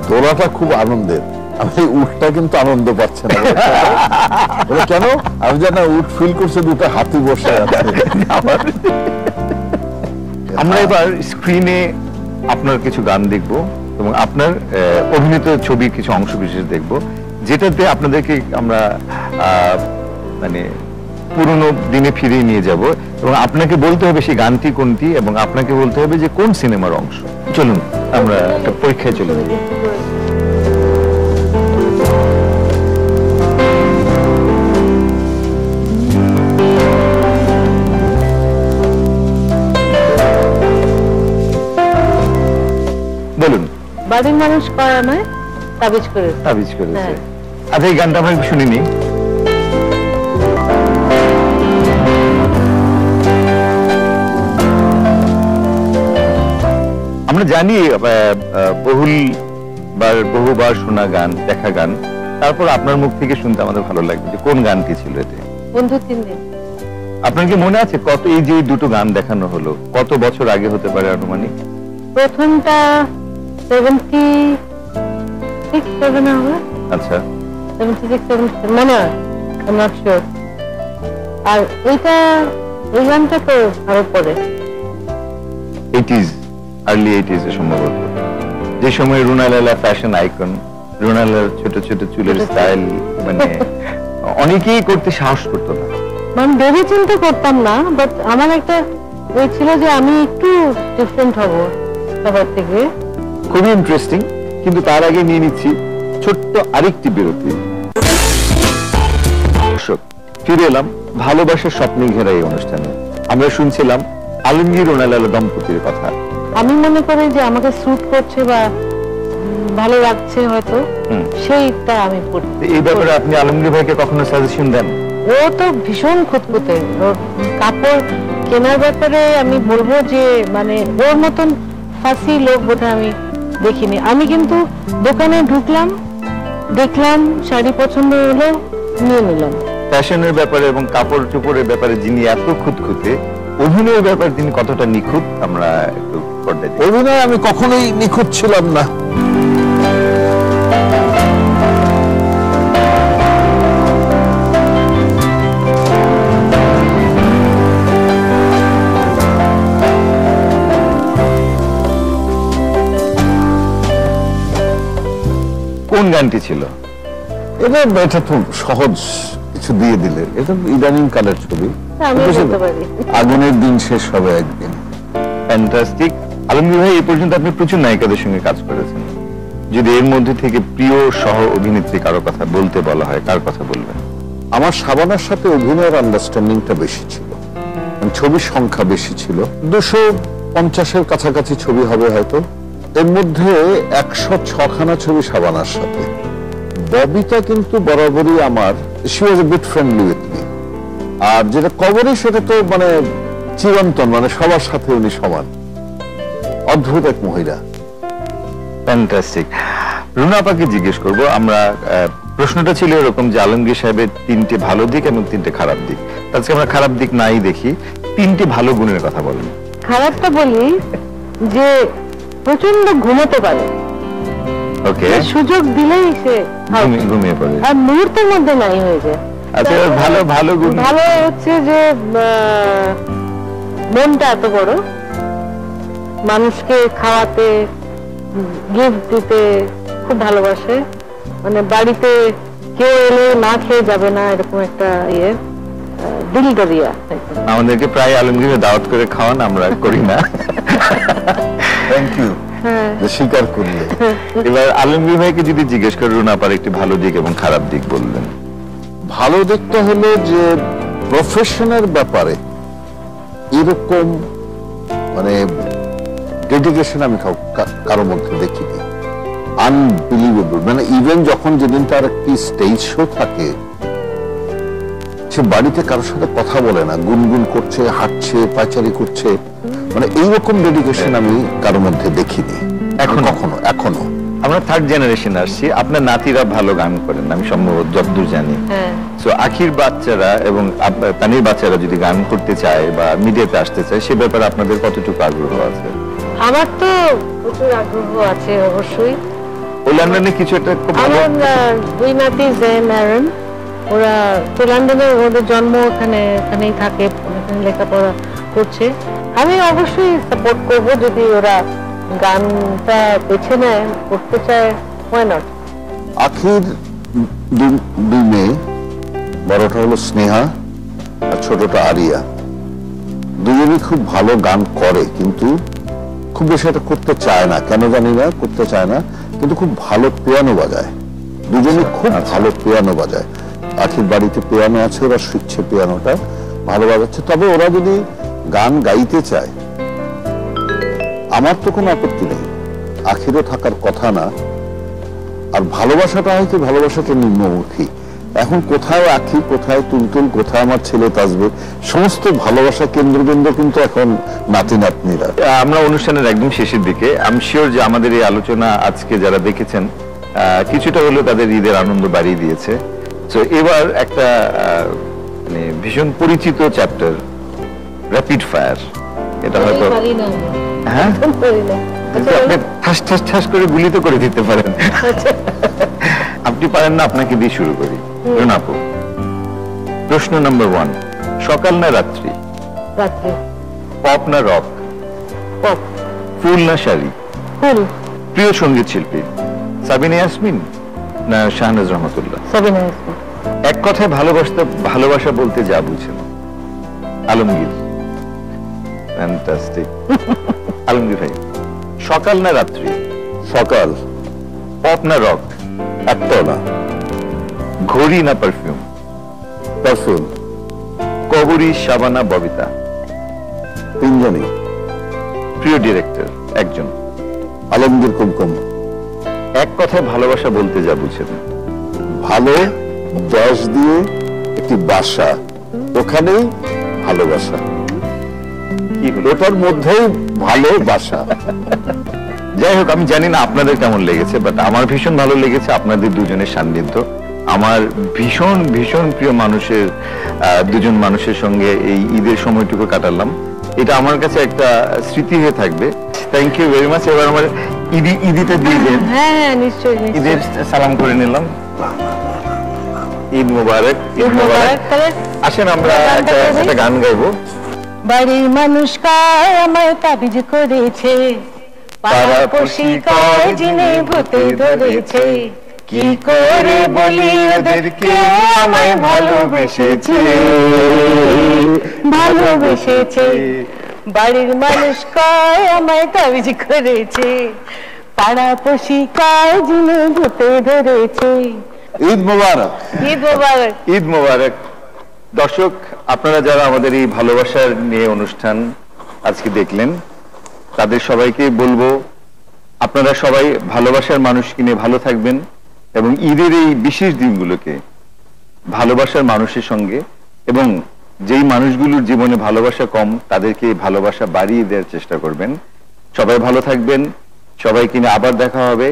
দোলাটা খুব আনন্দের, আমি উঠটা কিন্তু আনন্দ পাচ্ছে না। কেন? আমি জানি উঠ ফিল করছে দুটো হাতি বসে আছে। আমরা এবার স্ক্রিনে আপনার কিছু গান দেখব এবং আপনার অভিনীত ছবির কিছু অংশ বিশেষ দেখব, যেটাতে আপনাদেরকে আমরা মানে পুরনো দিনে ফিরিয়ে নিয়ে যাব এবং আপনাকে বলতে হবে সেই গানটি কোনটি এবং আপনাকে বলতে হবে যে কোন সিনেমার অংশ। চলুন আমরা একটা পরীক্ষায় চলে যাই। বলুন। বাড়ির মানুষ করা নয়, তাবিজ করে। তাবিজ করেছে। আচ্ছা, এই গানটা আমরা শুনিনি। আমরা জানি বহুবার শোনা গান, দেখা গান, তারপর আপনার মুখ থেকে শুনতে আমাদের ভালো লাগবে যে কোন গানটি ছিল এতে। বন্ধু 3 দিন। আপনার কি মনে আছে কত, এই যে দুটো গান দেখানো হলো, কত বছর আগে হতে পারে আনুমানিক? প্রথমটা 76-7 হবে। আচ্ছা, 76-77 মনে হয়, I'm not sure। আর এই গানটা তো আরো পরে 80s, early 80s এ সম্ভবত, যে সময় রুনা লায়লা ফ্যাশন আইকন, রুনা লায়লার ছোট ছোট চুলের স্টাইল মানে অনেকেই করতে সাহস করতো না। মানে ভেবে চিন্তা করতাম না, বাট আমার একটা ওই ছিল যে আমি একটু ডিফারেন্ট হব সবার থেকে। খুবই ইন্টারেস্টিং, কিন্তু তার আগে নিয়ে নিচ্ছি ছোট্ট আরেকটি বিরতি। ফিরে এলাম ভালোবাসার স্বপ্নে ঘেরা এই অনুষ্ঠানে। আমরা শুনছিলাম আলমগীর রুনা লায়লা দম্পতির কথা। আমি মনে করি যে আমাকে স্যুট করছে বা ভালো লাগছে হয়তো, সেইটা আমি পড়ি। এই ব্যাপারে আপনি আলমগীর ভাইকে কখনো সাজেশন দেন? ও তো ভীষণ খুঁতখুঁতে, ওর কাপড় কেনার ব্যাপারে আমি বলবো যে মানে ওর মতন ফাঁসি লোক বোধহয় আমি দেখিনি। আমি কিন্তু দোকানে ঢুকলাম, দেখলাম শাড়ি পছন্দ হলো, নিয়ে নিলাম। ফ্যাশনের ব্যাপারে এবং কাপড় চোপড়ের ব্যাপারে যিনি এত খুঁতখুঁতে, অভিনয়ের ব্যাপারে তিনি কতটা নিখুঁত আমরা একটু পর্দায় দেখি। অভিনয় আমি কখনোই নিখুঁত ছিলাম না। কোন গানটি ছিল এটা তো সহজ কিছু দিয়ে দিলে, এটা ইদানিং কালের ছবি, আগুনের দিন শেষ হবে একদিন। ফ্যান্টাস্টিক। আলমগীর ভাই, এই পর্যন্ত আপনি প্রচুর নায়িকাদের সঙ্গে কাজ করেছেন, যদি এর মধ্যে থেকে প্রিয় সহ অভিনেত্রী কারো কথা বলতে বলা হয়, কার কথা বলবেন? আমার শাবানার সাথে অভিনয়ের আন্ডারস্ট্যান্ডিংটা বেশি ছিল, ছবির সংখ্যা বেশি ছিল, 250-এর কাছাকাছি ছবি হবে হয়তো, এর মধ্যে 106খানা ছবি শাবানার সাথে। ববিতা কিন্তু বরাবরই আমার, she was a bit friendly with me. আর যেটা কবরে সেটা তো মানে চিরন্তন, মানে সবার সাথে উনি সমান, অদ্ভুত এক মহিলা। ফ্যান্টাস্টিক। রুনা আপাকে জিজ্ঞেস করব আমরা, প্রশ্নটা ছিল এরকম যে আলমগীর সাহেবের 3টে ভালো দিক এবং 3টে খারাপ দিক। আজকে আমরা খারাপ দিক নাই দেখি, 3টে ভালো গুণের কথা বলেন। খারাপটা বলি যে প্রচন্ড ঘুমোতে পারে, ওকে, সুযোগ দিলেই সে ঘুমিয়ে পড়ে আর মুহূর্তের মধ্যে নাই হয়ে যায়। আচ্ছা, ভালো ভালো গুণ ভালো হচ্ছে যে মনটা এত বড়, মানুষকে খাওয়াতে, গিফট দিতে খুব ভালোবাসে, মানে বাড়িতে কেউ এলে না খেয়ে যাবে না এরকম একটা ইয়ে, দিল দরিয়া। আমাদেরকে প্রায় আলমগীরের দাওয়াত করে খাওয়ান, আমরা করি না। থ্যাংক ইউ, স্বীকার করলে। এবার আলমগীর ভাইকে যদি জিজ্ঞেস করি রুনা আপার একটি ভালো দিক এবং খারাপ দিক বলবেন। ভালো দিকটা হলো যে প্রফেশনের ব্যাপারে এরকম মানে ডেডিকেশন আমি কারো মধ্যে দেখিনি, আনবিলিভেবল। মানে ইভেন যখন যেদিন তার একটি স্টেজ শো থাকে, সে বাড়িতে কারোর সাথে কথা বলে না, গুনগুন করছে, হাঁটছে, পায়চারি করছে, মানে এইরকম ডেডিকেশন আমি কারোর মধ্যে দেখিনি এখনো। আমরা থার্ড জেনারেশন আসছি, আপনার নাতিরা ভালো গান করেন আমি সম্ভবত যতদূর জানি। সো আখির বাচ্চারা এবং তানির বাচ্চারা যদি গান করতে চায় বা মিডিয়াতে আসতে চায়, সে ব্যাপারে আপনাদের কতটুকু আগ্রহ আছে? আমার তো প্রচুর আগ্রহ আছে অবশ্যই, ওই লন্ডনে কিছু একটা খুব ভালো আমার দুই নাতি জেন অ্যারন, ওরা তো লন্ডনে, ওদের জন্ম ওখানেই থাকে, ওখানে লেখাপড়া করছে। আমি অবশ্যই সাপোর্ট করব যদি ওরা গানটা বেছে নেয়, করতে চায়, why not? আখির দুই মেয়ে, বড়টা হলো স্নেহা আর ছোটটা আরিয়া। দুজনই খুব ভালো গান করে, কিন্তু খুব বেশি এটা করতে চায় না, কেন জানি না করতে চায় না, কিন্তু খুব ভালো পিয়ানো বাজায়। দুজনই খুব ভালো পিয়ানো বাজায়। আখির বাড়িতে পিয়ানো আছে, ওরা শিখছে পিয়ানোটা, ভালো বাজাচ্ছে। তবে ওরা যদি গান গাইতে চায়, আমার তো কোনো আপত্তি নেই, আখিরও থাকার কথা না। আর ভালোবাসাটা হয় কি, ভালোবাসাটা নিম্নমুখী। এখন কোথায় আখি, কোথায় তুলতুল, কোথায় আমার ছেলে তাসবে, সমস্ত ভালোবাসা কেন্দ্রবিন্দু কিন্তু এখন নাতি নাতনিরা। আমরা অনুষ্ঠানের একদম শেষের দিকে, আমি শিওর যে আমাদের এই আলোচনা আজকে যারা দেখেছেন কিছুটা হলেও তাদের ঈদের আনন্দ বাড়িয়ে দিয়েছে। তো এবার একটা মানে ভীষণ পরিচিত চ্যাপ্টার, র্যাপিড ফায়ার। এটা হয়তো হ্যাঁ কিন্তু আপনি ঠাস ঠাস ঠাস করে গুলি তো করে দিতে পারেন। আপনি পারেন না, আপনাকে দিয়ে শুরু করি। আপু, প্রশ্ন নাম্বার 1, সকাল না রাত্রি? রাত্রি। পপ না রক? পপ। ফুল না শাড়ি? ফুল। প্রিয় সঙ্গীত শিল্পী সাবিনা ইয়াসমিন না শাহনাজ রহমতুল্লাহ? সাবিনা ইয়াসমিন। এক কথায় ভালোবাসা বলতে যা বুঝেন? আলমগীর। ফ্যান্টাস্টিক। আলমগীর ভাই, সকাল না রাত্রি? সকাল। পপ না রক? একটাও না। ঘড়ি না পারফিউম? পারফিউম। কবরী, শাবানা, ববিতা? তিনজনই। প্রিয় ডিরেক্টর একজন? আলমগীর কুমকুম। এক কথায় ভালোবাসা বলতে যা বুঝেন? ভালো ড্যাশ দিয়ে একটি বাসা, ওখানেই ভালোবাসা, কি হলো? ওটার মধ্যেই ভালোবাসা। যাই হোক, আমি জানি না আপনাদের কেমন লেগেছে, বাট আমার ভীষণ ভালো লেগেছে আপনাদের দুজনের সান্নিধ্য। আমার ভীষণ ভীষণ প্রিয় মানুষের, দুজন মানুষের সঙ্গে এই ঈদের সময়টুকু কাটালাম। এটা আমার কাছে একটা স্মৃতি হয়ে থাকবে। Thank you very much. এবার আমার ঈদিটা দিয়ে দেন। হ্যাঁ নিশ্চয়ই। ঈদের সালাম করে নিলাম। ঈদ মুবারক। ঈদ মুবারক। আসেন আমরা একটা গান গাইবো। বাড়ির মানুষ কায় আমায় তাবিজ করেছে, পাড়াপড়শি কয় জিনে ভূতে ধরেছে, কি করে বলি ওদেরকে আমায় ভালোবেসেছে, ভালোবেসেছে। বাড়ির মানুষ কয় আমায় তাবিজ করেছে, পাড়াপড়শি কয় জিনে ভূতে ধরেছে। ঈদ মোবারক। ঈদ মোবারক। ঈদ মোবারক। দর্শক, আপনারা যারা আমাদের এই ভালোবাসার নিয়ে অনুষ্ঠান আজকে দেখলেন, তাদের সবাইকে বলবো আপনারা সবাই ভালোবাসার মানুষকে নিয়ে ভালো থাকবেন এবং ঈদের এই বিশেষ দিনগুলোকে ভালোবাসার মানুষের সঙ্গে এবং যেই মানুষগুলোর জীবনে ভালোবাসা কম তাদেরকে ভালোবাসা বাড়িয়ে দেওয়ার চেষ্টা করবেন। সবাই ভালো থাকবেন, সবাইকে নিয়ে আবার দেখা হবে।